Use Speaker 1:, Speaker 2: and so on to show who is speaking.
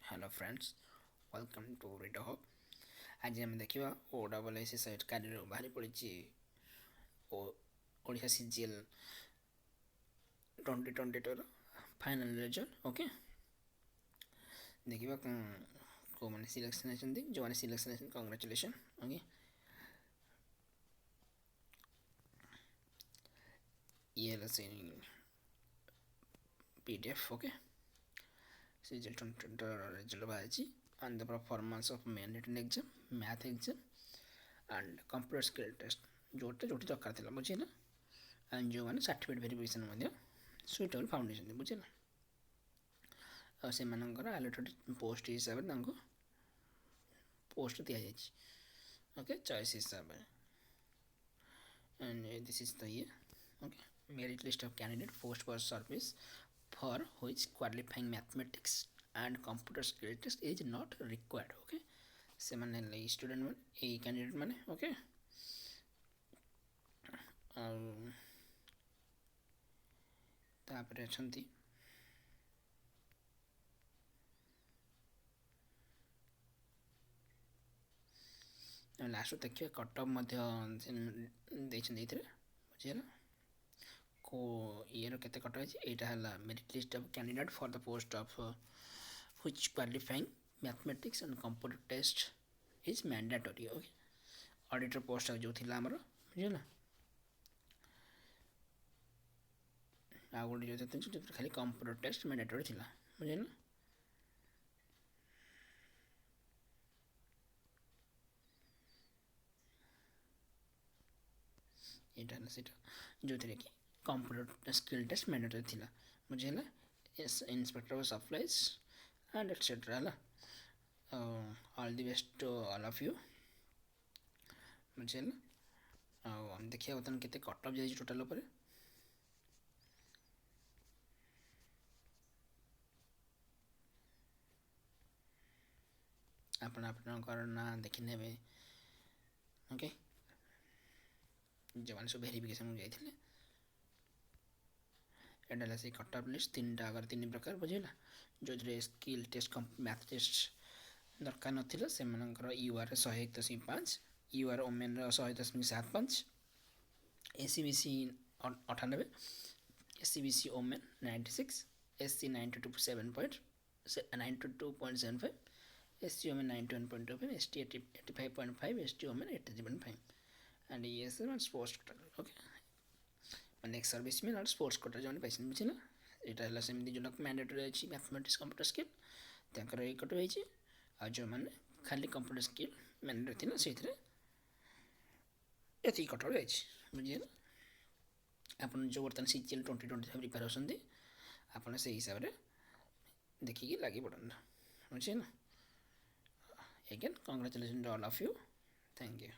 Speaker 1: Hello friends, welcome to Reader Hub. ଆଜି ଆମେ ଦେଖିବା OSS ସାଇଟ୍ କାଲିରୁ ବାହାରି ପଡ଼ିଛି ଓଡ଼ିଶା CGL 2022ର ଫାଇନାଲ୍ ରେଜଲ୍ଟ। ଓକେ, ଦେଖିବା କେଉଁମାନେ ସିଲେକ୍ସନ୍ ହେଇଛନ୍ତି। ଯେଉଁମାନେ ସିଲେକ୍ସନ୍ ହେଇଛନ୍ତି କଂଗ୍ରାଚୁଲେସନ୍। ଓକେ, ଇଏ ହେଲା ସେ PDF। ଓକେ, CGL 2022ର ରେଜଲ୍ଟ ବାହାରିଛି and the performance of main written exam, math exam and computer skill test Jote दरकार था बुझेगा। एंड जो मैंने सर्टिफिकेट वेरिफिकेशन सुइटेबल फाउंडेशन बुझेगा और से आलोटेड पोस्ट हिसाब से पोस्ट दि जाए। ओके, चॉइस हिसाब से एंड दिस इज द ये। Okay, merit list of candidate post for service for which qualifying mathematics and computer skill test is not required. Okay, से माने स्टूडेंट मैंने ए कैंडिडेट मैंने ओके तापर अछंती last देखिए cut off बुझे को year केते कट होइछि एटा हला merit list of candidate for the post of which qualifying mathematics and computer test is mandatory. Okay, auditor post जो थिला हमर बुझिला आ गोटे जो खाली कंप्यूटर टेस्ट मैंडेटरी थिला बुझिला। एटा ना सेटा जो थे कि कंप्यूटर स्किल टेस्ट मैंडेटरी थिला बुझिला। Inspector of supplies and etc. All the best to all of you बुझे देखिए बर्तमान केते कट ऑफ जाइए टोटाल ऊपर आपणकर ना देखी ने। ओके, जो मैंने सब वेरिफिकेशन जाइए एटा से कट ऑफ लिस्ट तीन प्रकार बुझेगा जो स्किल टेस्ट मैथ टेस्ट दरकार नाला से UR 101.5, UR women 100.75, SCBC 98, SCBC women 96, SC 92.75, SC women 91.25, ST 85.5, ST women 83.5 and ES sports quota. Okay, next service में स्पोर्ट्स कोटा जो पैसे बुझे ना यहाँ है सेमती जो मैंडेटरी अच्छी मैथमेटिक्स कंप्यूटर स्किल तर ये कट हो जो मैंने खाली कंप्यूटर स्किल मैंडेटरी थी से ये कट हो बुझे ना। आप जो बर्तमान CGL 2025 प्रिपेयर होती आपड़ से हिसाब से देखिए लगे पड़ना बुझे ना। Again congratulation to all of you, thank you.